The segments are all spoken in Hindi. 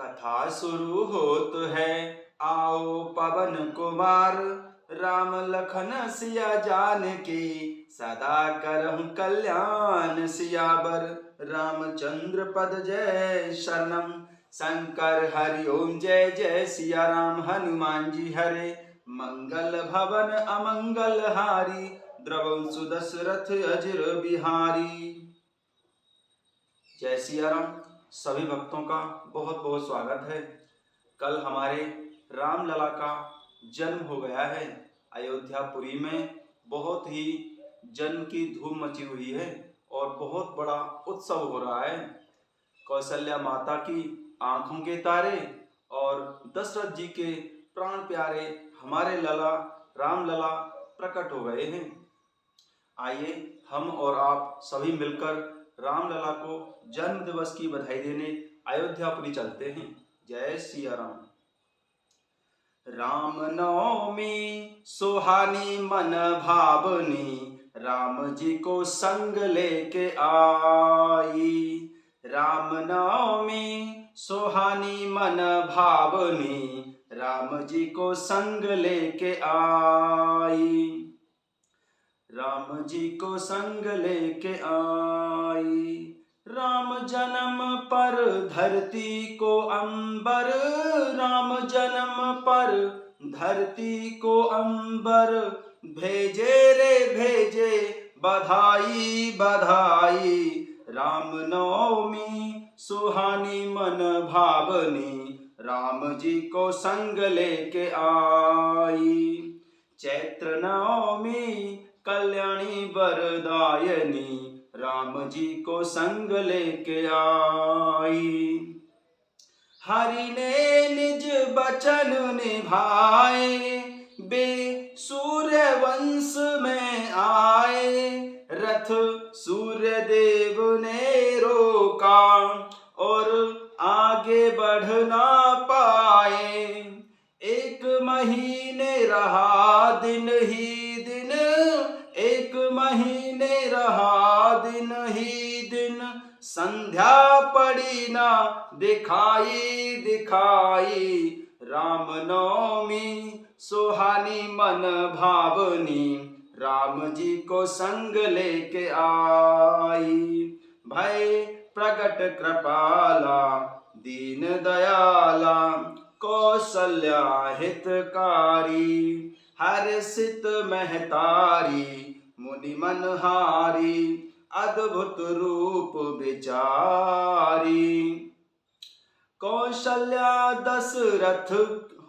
कथा शुरू होत है, आओ पवन कुमार। राम लखन सिया जानकी, सदा करहु कल्याण। सियावर रामचंद्र पद जय शरणम। शंकर हरि ओम जय जय सिया राम। हनुमान जी हरे मंगल भवन अमंगल हारी। द्रवंसु दशरथ अजर बिहारी। जय सिया राम। सभी भक्तों का बहुत बहुत स्वागत है। कल हमारे रामलला का जन्म हो गया है। अयोध्यापुरी में बहुत ही जन्म की धूम मची हुई है और बहुत बड़ा उत्सव हो रहा है। कौशल्या माता की आंखों के तारे और दशरथ जी के प्राण प्यारे हमारे लला रामलला प्रकट हो गए हैं। आइए हम और आप सभी मिलकर रामलला को जन्म दिवस की बधाई देने अयोध्यापुरी चलते हैं। जय सिया राम। राम नवमी सुहानी मन भावनी, राम जी को संग लेके आई। राम नवमी सुहानी मन भावनी, राम जी को संग लेके आई। राम जी को संग लेके आई। राम जन्म पर धरती को अंबर, राम जन्म पर धरती को अंबर। भेजे रे भेजे बधाई बधाई, राम नवमी सुहानी मन भावनी, राम जी को संग लेके आई। चैत्र नवमी कल्याणी वरदायनी, राम जी को संग लेके आई। हरि ने निज बचन निभाए, बे सूर्य वंश में आए। रथ सूर्य देव ने रोका और आगे बढ़ ना पाए। एक महीने रहा दिन ही दिन, एक महीने रहा दिन ही दिन। संध्या पड़ी ना दिखाई दिखाई, राम नवमी सुहानी मन भावनी, राम जी को संग लेके आई। भय प्रगट कृपाला दीन दयाला, कौशल्या हितकारी। हर्षित महतारी मुनि मनहारी, अद्भुत रूप विचारी। कौशल्या दशरथ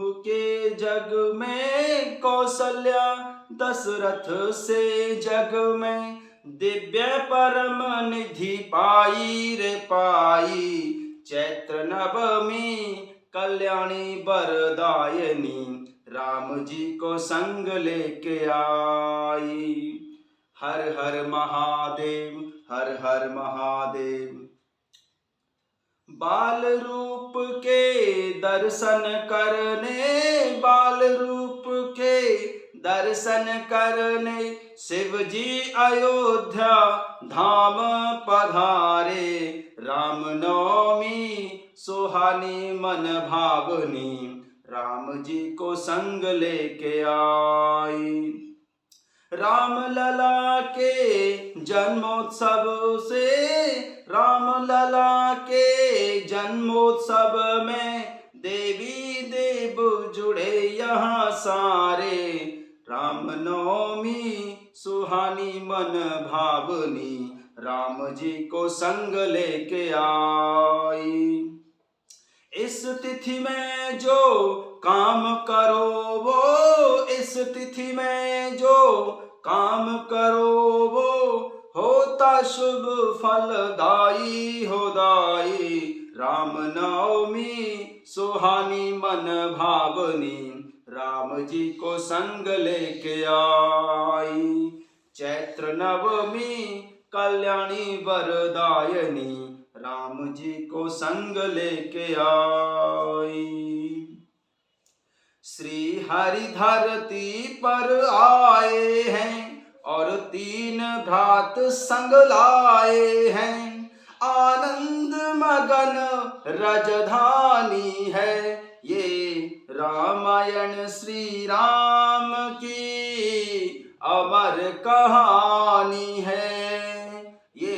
के जग में, कौशल्या दशरथ से जग में। दिव्य परम निधि पाई रे पाई। चैत्र नवमी कल्याणी वरदायनी, राम जी को संग लेके आई। हर हर महादेव, हर हर महादेव। बाल रूप के दर्शन करने, बाल रूप के दर्शन करने, शिव जी अयोध्या धाम पधारे। राम नवमी सुहानी मन भावनी, राम जी को संग लेके आई। रामलला के जन्मोत्सव से, रामलला के जन्मोत्सव में देवी देव जुड़े यहाँ सारे। राम नवमी सुहानी मन भावनी, राम जी को संग लेके आई। इस तिथि में जो काम करो वो, इस तिथि में जो काम करो वो, होता शुभ फलदाई हो दाई। राम नवमी सुहानी मन भावनी, राम जी को संग लेके आई। चैत्र नवमी कल्याणी वरदायनी, राम जी को संग लेके आई। श्री हरि धरती पर आए हैं और तीन भ्रात संग लाए हैं। आनंद मगन राजधानी है। ये रामायण श्री राम की अमर कहानी है। ये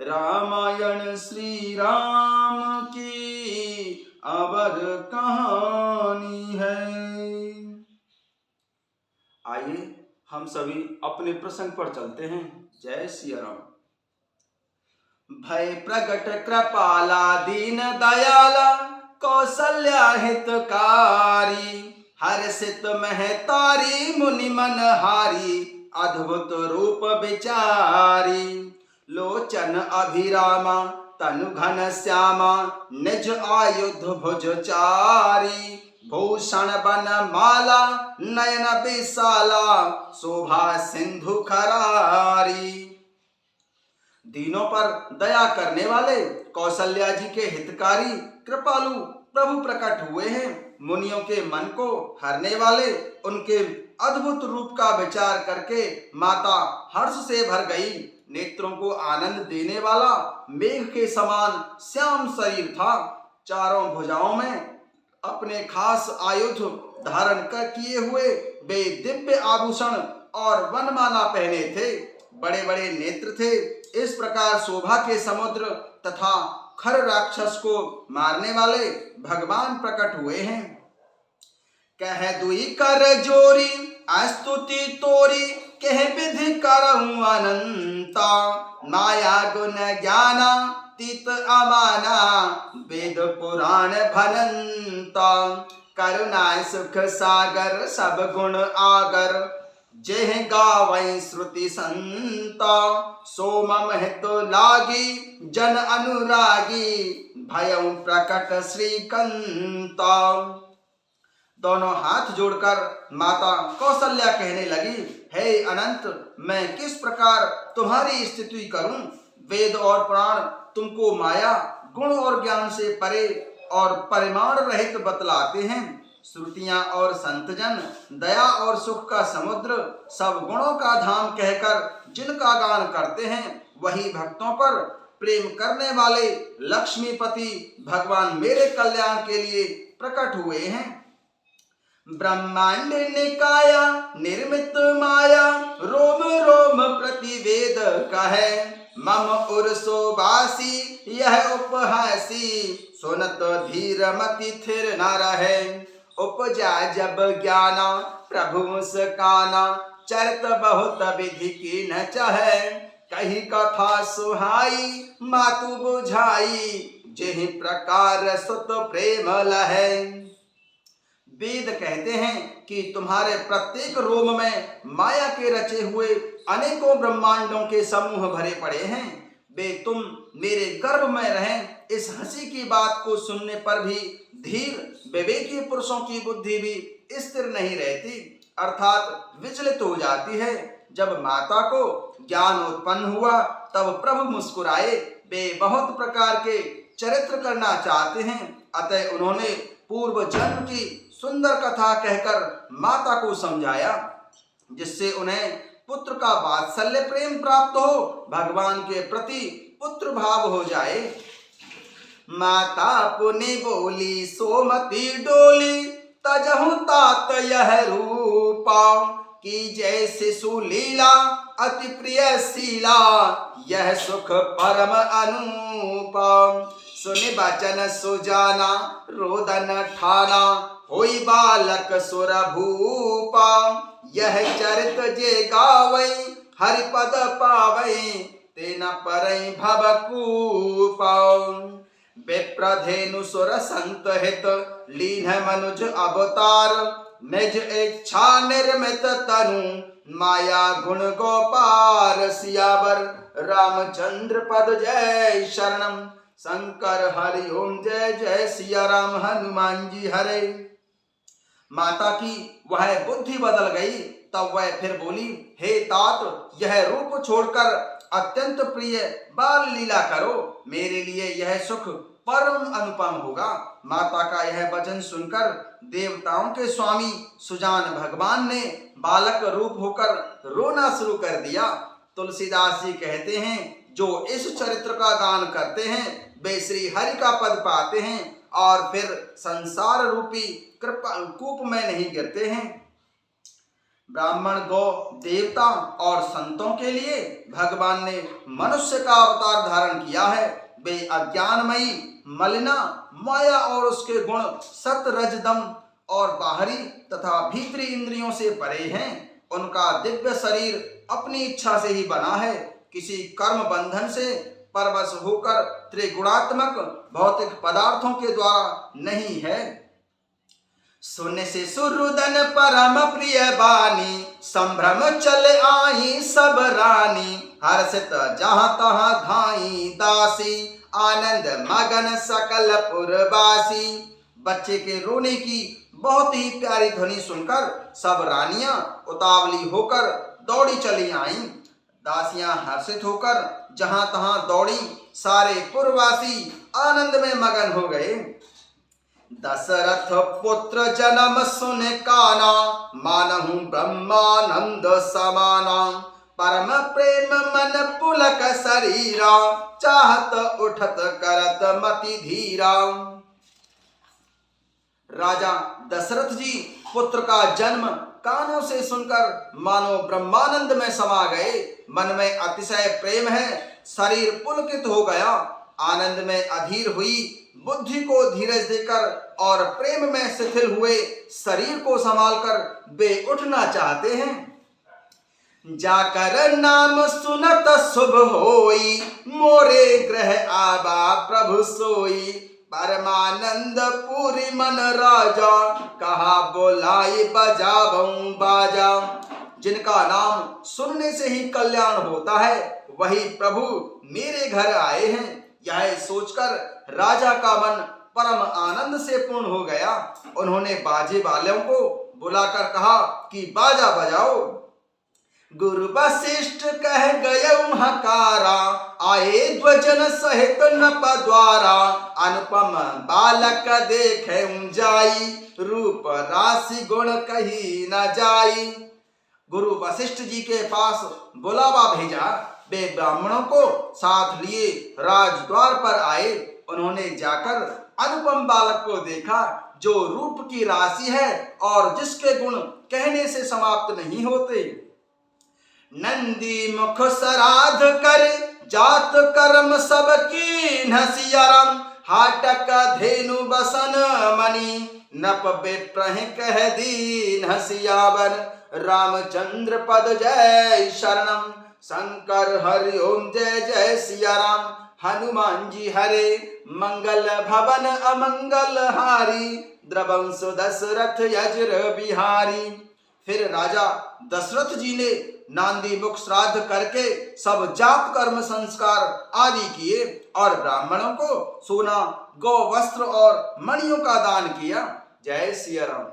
रामायण श्री राम की अमर कहानी है। आइए हम सभी अपने प्रसंग पर चलते हैं। जय सिया राम। भय प्रगट कृपाला दीन दयाला कौशल्या हितकारी हर्षित महतारी मुनि मन हारी अद्भुत रूप विचारी लोचन अभिरामा तनु घन श्यामा निज आयुध भुज चारी भूषण बन माला नयन विशाला शोभा सिंधु खरारी। दीनों पर दया करने वाले कौशल्या जी के हितकारी कृपालु प्रभु प्रकट हुए हैं। मुनियों के मन को हरने वाले उनके अद्भुत रूप का विचार करके माता हर्ष से भर गई। नेत्रों को आनंद देने वाला मेघ के समान श्याम शरीर था। चारों भुजाओं में अपने खास आयुध धारण कर किए हुए वे दिव्य आभूषण और वनमाला पहने थे। बड़े बड़े नेत्र थे। इस प्रकार शोभा के समुद्र तथा खर राक्षस को मारने वाले भगवान प्रकट हुए हैं। कह दुई कर जोरी स्तुति तोरी कह विधि करऊं अनंता माया गुण ज्ञाना तीत अमाना वेद पुराण भनंता करुणा सुख सागर सब गुण आगर जेह गावै श्रुति संता सो मम हितो लागी जन अनुरागी भयं प्रकट श्रीकंता। दोनों हाथ जोड़कर माता कौशल्या कहने लगी, हे अनंत, मैं किस प्रकार तुम्हारी स्तुति करूं। वेद और पुराण तुमको माया गुण और ज्ञान से परे और परिमाण रहित बतलाते हैं। श्रुतियां और संतजन दया और सुख का समुद्र सब गुणों का धाम कहकर जिनका गान करते हैं वही भक्तों पर प्रेम करने वाले लक्ष्मीपति भगवान मेरे कल्याण के लिए प्रकट हुए हैं। ब्रह्मांड निकाया निर्मित माया रोम रोम प्रतिवेद कहे मम उर्सो बासी यह उपहासी सुनत धीर मति थिर न रहे। उपजा जब ज्ञाना प्रभु मुस्काना चरित बहुत विधि की न चाहे कही कथा सुहाई मातु बुझाई जेहि प्रकार सुत प्रेम लहे। वेद कहते हैं कि तुम्हारे प्रत्येक रोम में माया के रचे हुए अनेकों ब्रह्मांडों के समूह भरे पड़े हैं। वे तुम मेरे गर्भ में रहें। इस हंसी की बात को सुनने पर भी धीर विवेकी पुरुषों की बुद्धि भी स्थिर नहीं रहती, अर्थात विचलित हो जाती है। जब माता को ज्ञान उत्पन्न हुआ तब प्रभु मुस्कुराए। वे बहुत प्रकार के चरित्र करना चाहते हैं, अतः उन्होंने पूर्व जन्म की सुंदर कथा कहकर माता को समझाया, जिससे उन्हें पुत्र का वात्सल्य प्रेम प्राप्त हो, भगवान के प्रति पुत्र भाव हो जाए। माता पुनि बोली सोमती डोली तजहु तात यह रूपा की जैसे सुलीला अति प्रिय शीला यह सुख परम अनुपा। सुनि बचन सुजाना रोदन ठाना होई बालक सुर भूपा यह चरित जे गावै हरिपद पावै तेना परई भवकूपा। विप्रधेनु सुर संत हित लीन मनुज अवतार निज इच्छा निर्मित तनु माया गुण गोपार। सियावर रामचंद्र पद जय शरणम शंकर हरि ओम जय जय सिया राम हनुमान जी हरे। माता की वह बुद्धि बदल गई। तब वह फिर बोली, हे तात, यह रूप छोड़कर अत्यंत प्रिय बाल लीला करो, मेरे लिए यह सुख परम अनुपम होगा। माता का यह वचन सुनकर देवताओं के स्वामी सुजान भगवान ने बालक रूप होकर रोना शुरू कर दिया। तुलसीदास जी कहते हैं, जो इस चरित्र का गान करते हैं वे श्री हरि का पद पाते हैं और फिर संसार रूपी कृपा कूप में नहीं गिरते हैं। ब्राह्मण, गौ, देवता और संतों के लिए भगवान ने मनुष्य का अवतार धारण किया है। वे अज्ञानमयी मलिना माया और उसके गुण सत रज दम और बाहरी तथा भीतरी इंद्रियों से परे हैं। उनका दिव्य शरीर अपनी इच्छा से ही बना है, किसी कर्म बंधन से परवश होकर त्रिगुणात्मक भौतिक पदार्थों के द्वारा नहीं है। सुन से सुरुदन परम प्रिय बानी, संभ्रम चले आई सब रानी, हर्षित जहाँ तहाँ धाई दासी, आनंद मगन सकल पुरवासी। बच्चे के रोने की बहुत ही प्यारी ध्वनि सुनकर सब रानियां उतावली होकर दौड़ी चली आईं। दासियां हर्षित होकर जहां तहां दौड़ी, सारे पुरवासी आनंद में मगन हो गए। दशरथ पुत्र जन्म सुन काना, मानहु ब्रह्मानंद समाना, परम प्रेम मन पुलक शरीरा, चाहत उठत करत मति धीरा। राजा दशरथ जी पुत्र का जन्म कानों से सुनकर मानो ब्रह्मानंद में समा गए। मन में अतिशय प्रेम है, शरीर पुलकित हो गया। आनंद में अधीर हुई बुद्धि को धीरज देकर और प्रेम में शिथिल हुए शरीर को संभालकर वे उठना चाहते हैं। जाकर नाम सुनत शुभ होई, मोरे ग्रह आबा प्रभु सोई, परमानंद पूरी मन राजा, कहा बोलाई बजाऊं बाजा। जिनका नाम सुनने से ही कल्याण होता है वही प्रभु मेरे घर आए हैं। यह सोचकर राजा का मन परम आनंद से पूर्ण हो गया। उन्होंने बाजे वालों को बुलाकर कहा कि बाजा बजाओ। गुरु वशिष्ठ कह गए हकारा, आए ध्वजन सहित नप द्वारा, अनुपम बालक देखे जाई, रूप राशि गुण कही न जाई। गुरु वशिष्ठ जी के पास बुलावा भेजा। वे ब्राह्मणों को साथ लिए राजद्वार पर आए। उन्होंने जाकर अनुपम बालक को देखा जो रूप की राशि है और जिसके गुण कहने से समाप्त नहीं होते। नंदी मुख सराध कर, जात कर्म सब कीन्ह सियाराम, हाटक धेनु बसन मणि, नप विप्रह कह दीन सियावर, रामचंद्र पद जय शरणम, शंकर हरि ओम जय जय सियाराम, हनुमान जी हरे मंगल भवन अमंगल हारी, द्रवंश दशरथ यज्र बिहारी। फिर राजा दशरथ जी ने नांदी मुख श्राद्ध करके सब जात कर्म संस्कार आदि किए और ब्राह्मणों को सोना, गौ, वस्त्र और मणियों का दान किया। जय सिया राम।